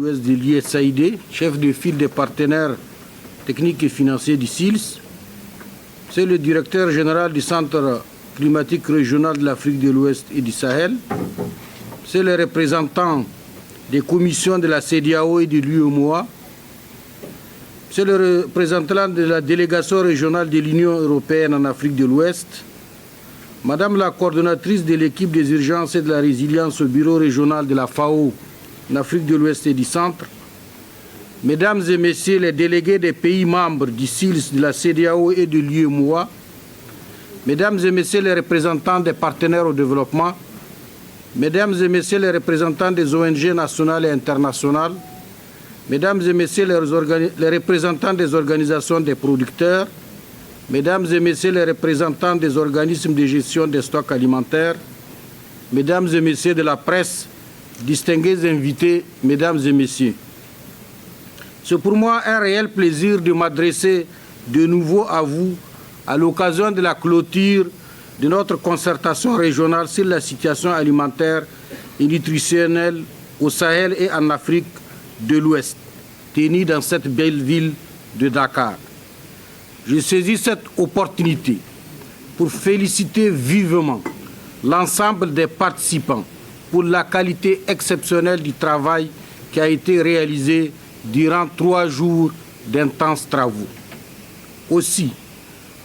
l'Ouest de l'USAID, chef de file des partenaires techniques et financiers du SILS. C'est le directeur général du Centre climatique régional de l'Afrique de l'Ouest et du Sahel. C'est le représentant des commissions de la CEDEAO et de l'UEMOA. C'est le représentant de la délégation régionale de l'Union européenne en Afrique de l'Ouest. Madame la coordonnatrice de l'équipe des urgences et de la résilience au bureau régional de la FAO en Afrique de l'Ouest et du Centre. Mesdames et messieurs les délégués des pays membres du SILS, de la CEDEAO et de l'UEMOA. Mesdames et messieurs les représentants des partenaires au développement. Mesdames et messieurs les représentants des ONG nationales et internationales. Mesdames et messieurs les représentants des organisations des producteurs. Mesdames et messieurs les représentants des organismes de gestion des stocks alimentaires. Mesdames et messieurs de la presse, distingués invités, mesdames et messieurs. C'est pour moi un réel plaisir de m'adresser de nouveau à vous à l'occasion de la clôture de notre concertation régionale sur la situation alimentaire et nutritionnelle au Sahel et en Afrique de l'Ouest, tenue dans cette belle ville de Dakar. Je saisis cette opportunité pour féliciter vivement l'ensemble des participants pour la qualité exceptionnelle du travail qui a été réalisé durant 3 jours d'intenses travaux. Aussi,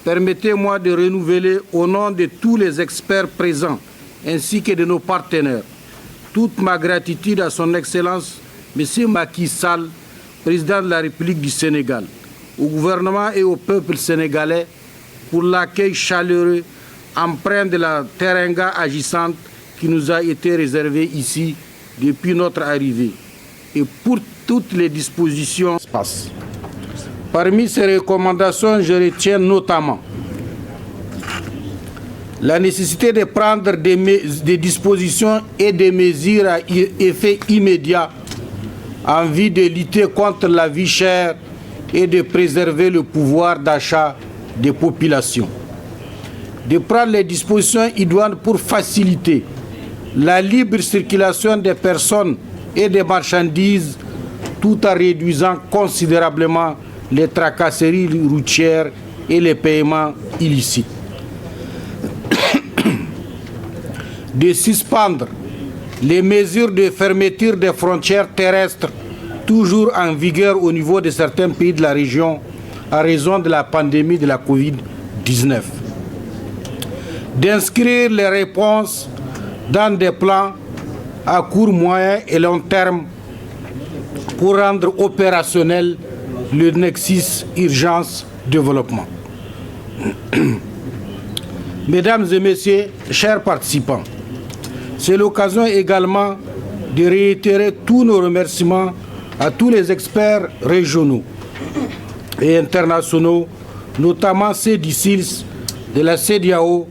permettez-moi de renouveler au nom de tous les experts présents ainsi que de nos partenaires toute ma gratitude à son Excellence M. Macky Sall, président de la République du Sénégal, au gouvernement et au peuple sénégalais pour l'accueil chaleureux empreint de la terenga agissante qui nous a été réservée ici depuis notre arrivée et pour toutes les dispositions. Parmi ces recommandations, je retiens notamment la nécessité de prendre des dispositions et des mesures à effet immédiat en vue de lutter contre la vie chère et de préserver le pouvoir d'achat des populations. De prendre les dispositions idoines pour faciliter la libre circulation des personnes et des marchandises tout en réduisant considérablement les tracasseries routières et les paiements illicites. De suspendre les mesures de fermeture des frontières terrestres toujours en vigueur au niveau de certains pays de la région à raison de la pandémie de la Covid-19. D'inscrire les réponses dans des plans à court, moyen et long terme pour rendre opérationnel le Nexus Urgence-Développement. Mesdames et messieurs, chers participants, c'est l'occasion également de réitérer tous nos remerciements à tous les experts régionaux et internationaux, notamment ceux du SILS, de la CEDEAO,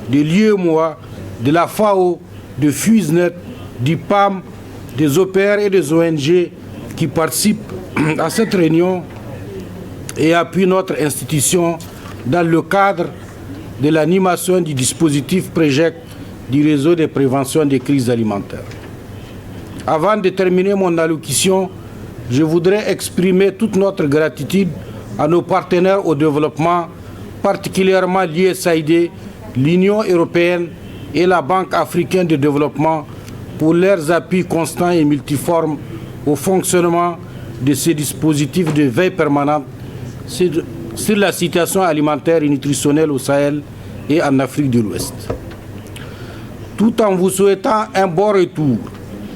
de l'UEMOA, de la FAO, de FUSNET, du PAM, des OPR et des ONG qui participent à cette réunion et appuient notre institution dans le cadre de l'animation du dispositif PREJEC du réseau de prévention des crises alimentaires. Avant de terminer mon allocution, je voudrais exprimer toute notre gratitude à nos partenaires au développement, particulièrement l'USAID, l'Union européenne et la Banque africaine de développement pour leurs appuis constants et multiformes au fonctionnement de ces dispositifs de veille permanente sur la situation alimentaire et nutritionnelle au Sahel et en Afrique de l'Ouest. Tout en vous souhaitant un bon retour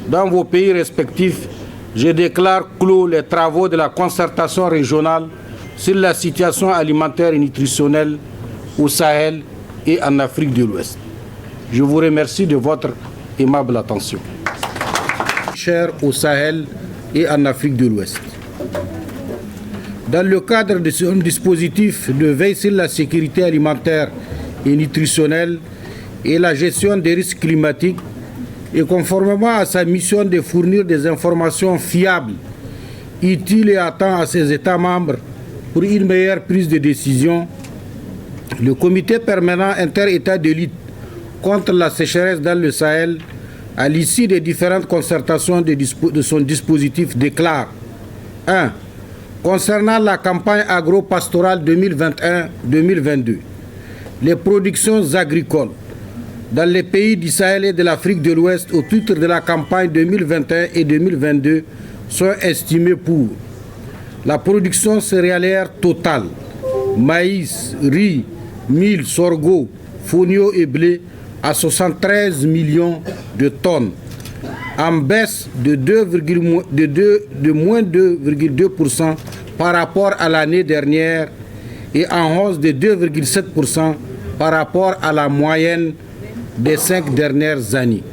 dans vos pays respectifs, je déclare clos les travaux de la concertation régionale sur la situation alimentaire et nutritionnelle au Sahel et en Afrique de l'Ouest. Je vous remercie de votre aimable attention. Chers au Sahel et en Afrique de l'Ouest. Dans le cadre de ce dispositif de veille sur la sécurité alimentaire et nutritionnelle et la gestion des risques climatiques, et conformément à sa mission de fournir des informations fiables, utiles et à temps à ses États membres pour une meilleure prise de décision, le comité permanent inter-État de lutte contre la sécheresse dans le Sahel à l'issue des différentes concertations de son dispositif, déclare 1. Concernant la campagne agro-pastorale 2021-2022, les productions agricoles dans les pays du Sahel et de l'Afrique de l'Ouest au titre de la campagne 2021 et 2022 sont estimées pour la production céréalière totale, maïs, riz, mil, sorgho, fonio et blé à 73 millions de tonnes, en baisse de moins 2,2% par rapport à l'année dernière et en hausse de 2,7% par rapport à la moyenne des 5 dernières années.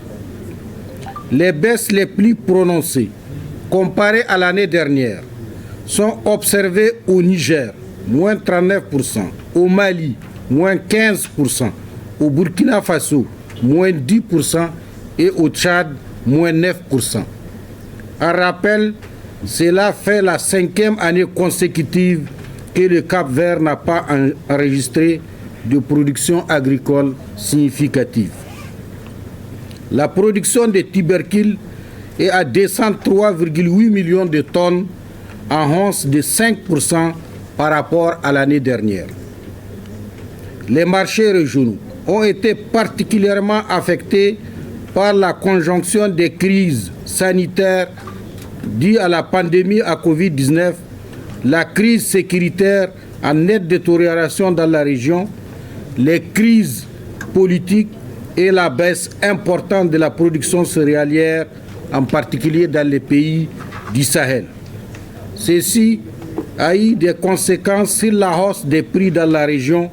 Les baisses les plus prononcées, comparées à l'année dernière, sont observées au Niger, moins 39%, au Mali, moins 15%, au Burkina Faso, moins 10% et au Tchad, moins 9%. En rappel, cela fait la 5e année consécutive que le Cap-Vert n'a pas enregistré de production agricole significative. La production de tubercules est à 203,8 millions de tonnes, en hausse de 5% par rapport à l'année dernière. Les marchés régionaux ont été particulièrement affectés par la conjonction des crises sanitaires dues à la pandémie à Covid-19, la crise sécuritaire en nette détérioration dans la région, les crises politiques et la baisse importante de la production céréalière, en particulier dans les pays du Sahel. Ceci a eu des conséquences sur la hausse des prix dans la région,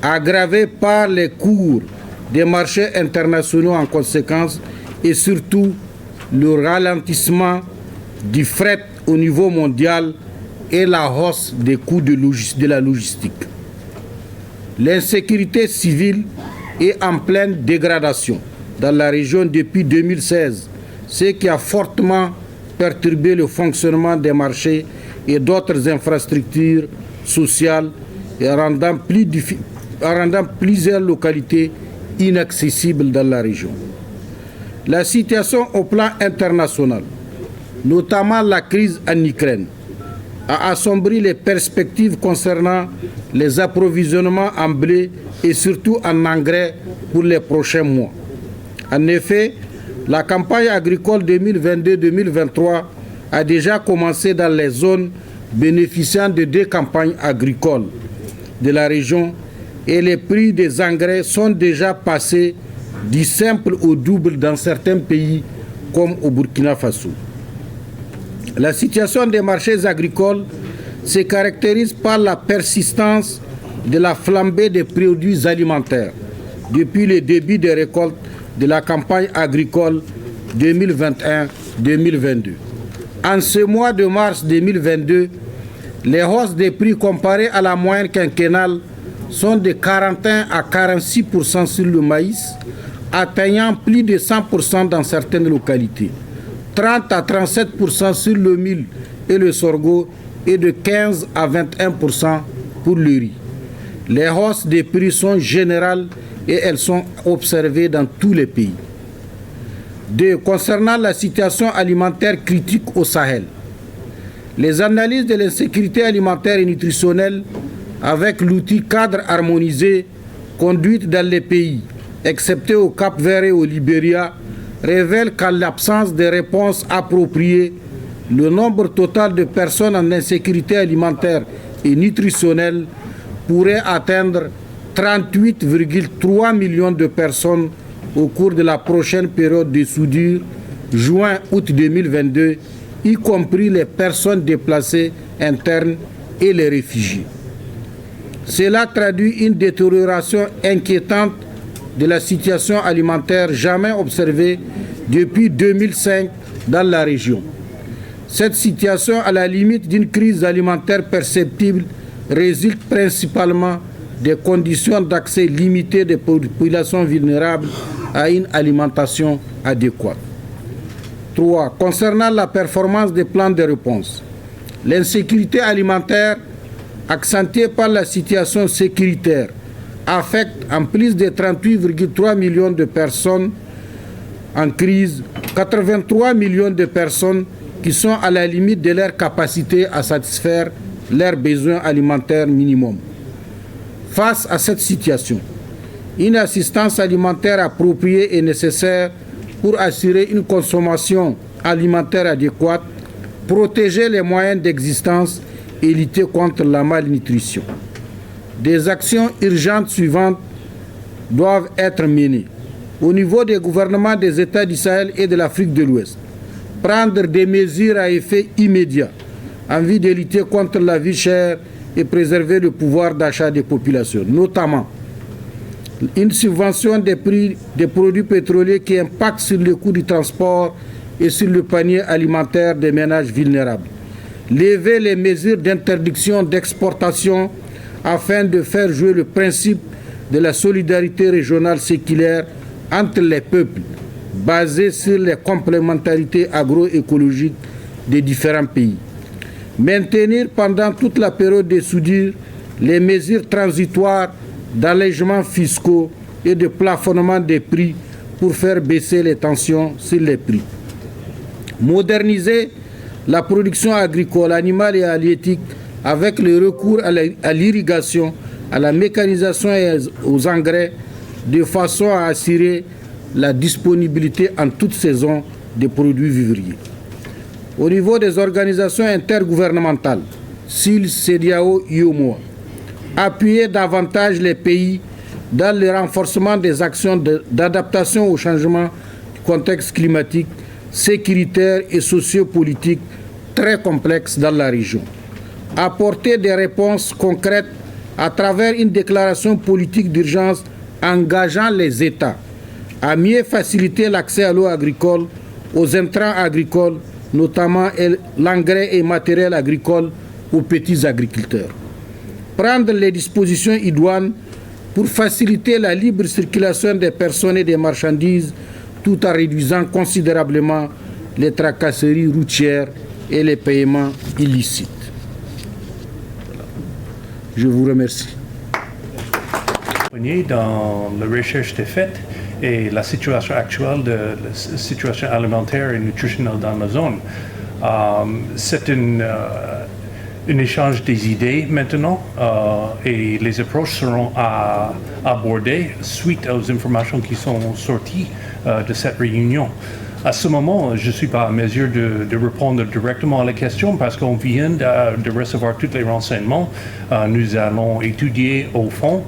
aggravée par les cours des marchés internationaux en conséquence et surtout le ralentissement du fret au niveau mondial et la hausse des coûts de la logistique. L'insécurité civile est en pleine dégradation dans la région depuis 2016, ce qui a fortement perturbé le fonctionnement des marchés et d'autres infrastructures sociales et rendant plusieurs localités inaccessibles dans la région. La situation au plan international, notamment la crise en Ukraine, a assombri les perspectives concernant les approvisionnements en blé et surtout en engrais pour les prochains mois. En effet, la campagne agricole 2022-2023 a déjà commencé dans les zones bénéficiant de 2 campagnes agricoles de la région et les prix des engrais sont déjà passés du simple au double dans certains pays comme au Burkina Faso. La situation des marchés agricoles se caractérise par la persistance de la flambée des produits alimentaires depuis le début des récoltes de la campagne agricole 2021-2022. En ce mois de mars 2022, les hausses des prix comparées à la moyenne quinquennale sont de 41 à 46% sur le maïs, atteignant plus de 100% dans certaines localités, 30 à 37% sur le mil et le sorgho et de 15 à 21% pour le riz. Les hausses des prix sont générales et elles sont observées dans tous les pays. 2. Concernant la situation alimentaire critique au Sahel, les analyses de l'insécurité alimentaire et nutritionnelle avec l'outil cadre harmonisé conduite dans les pays, excepté au Cap-Vert et au Libéria, révèlent qu'en l'absence de réponses appropriées, le nombre total de personnes en insécurité alimentaire et nutritionnelle pourrait atteindre 38,3 millions de personnes au cours de la prochaine période de soudure, juin-août 2022, y compris les personnes déplacées internes et les réfugiés. Cela traduit une détérioration inquiétante de la situation alimentaire jamais observée depuis 2005 dans la région. Cette situation, à la limite d'une crise alimentaire perceptible, résulte principalement des conditions d'accès limitées des populations vulnérables à une alimentation adéquate. 3. Concernant la performance des plans de réponse, l'insécurité alimentaire, accentuée par la situation sécuritaire, affecte en plus de 38,3 millions de personnes en crise 83 millions de personnes qui sont à la limite de leur capacité à satisfaire leurs besoins alimentaires minimums. Face à cette situation, une assistance alimentaire appropriée est nécessaire pour assurer une consommation alimentaire adéquate, protéger les moyens d'existence et lutter contre la malnutrition. Des actions urgentes suivantes doivent être menées. Au niveau des gouvernements des États du Sahel et de l'Afrique de l'Ouest, prendre des mesures à effet immédiat en vue de lutter contre la vie chère et préserver le pouvoir d'achat des populations, notamment une subvention des prix des produits pétroliers qui impacte sur le coût du transport et sur le panier alimentaire des ménages vulnérables. Lever les mesures d'interdiction d'exportation afin de faire jouer le principe de la solidarité régionale séculaire entre les peuples, basé sur les complémentarités agroécologiques des différents pays. Maintenir pendant toute la période de soudure les mesures transitoires d'allègements fiscaux et de plafonnement des prix pour faire baisser les tensions sur les prix. Moderniser la production agricole, animale et halieutique avec le recours à l'irrigation, à la mécanisation et aux engrais de façon à assurer la disponibilité en toute saison des produits vivriers. Au niveau des organisations intergouvernementales, SIL, CEDEAO, UEMOA, appuyer davantage les pays dans le renforcement des actions d'adaptation au changement du contexte climatique, sécuritaire et sociopolitique très complexe dans la région. Apporter des réponses concrètes à travers une déclaration politique d'urgence engageant les États à mieux faciliter l'accès à l'eau agricole, aux intrants agricoles, notamment l'engrais et matériel agricole aux petits agriculteurs. Prendre les dispositions idoines pour faciliter la libre circulation des personnes et des marchandises tout en réduisant considérablement les tracasseries routières et les paiements illicites. Je vous remercie. Dans la recherche des faits et la situation actuelle de la situation alimentaire et nutritionnelle dans la zone, c'est un échange des idées maintenant et les approches seront abordées suite aux informations qui sont sorties de cette réunion. À ce moment, je ne suis pas en mesure de répondre directement à la question parce qu'on vient de recevoir tous les renseignements. Nous allons étudier au fond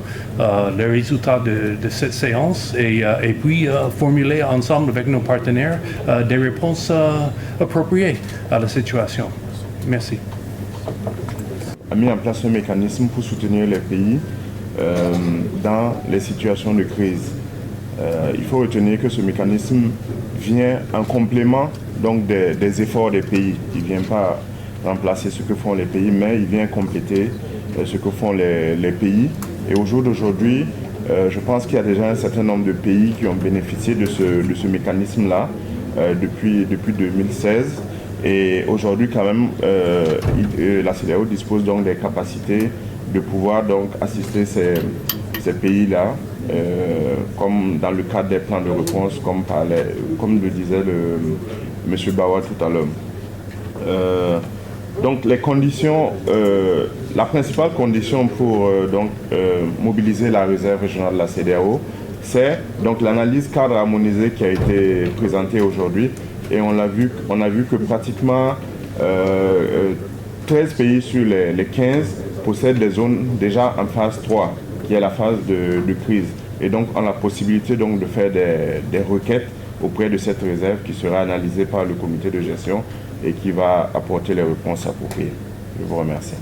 les résultats de cette séance et puis formuler ensemble avec nos partenaires des réponses appropriées à la situation. Merci. A mis en place un mécanisme pour soutenir les pays dans les situations de crise. Il faut retenir que ce mécanisme vient en complément donc des efforts des pays. Il ne vient pas remplacer ce que font les pays, mais il vient compléter ce que font les pays. Et au jour d'aujourd'hui, je pense qu'il y a déjà un certain nombre de pays qui ont bénéficié de ce mécanisme-là depuis 2016. Et aujourd'hui, quand même, la CEDEAO dispose donc des capacités de pouvoir donc assister ces pays-là, comme dans le cadre des plans de réponse, comme le disait M. Bawa tout à l'heure. Donc les conditions, la principale condition pour mobiliser la réserve régionale de la CEDEAO, c'est donc l'analyse cadre harmonisée qui a été présentée aujourd'hui. Et on a vu que pratiquement 13 pays sur les 15 possèdent des zones déjà en phase 3, qui est la phase de crise. Et donc on a la possibilité donc de faire des requêtes auprès de cette réserve qui sera analysée par le comité de gestion et qui va apporter les réponses appropriées. Je vous remercie.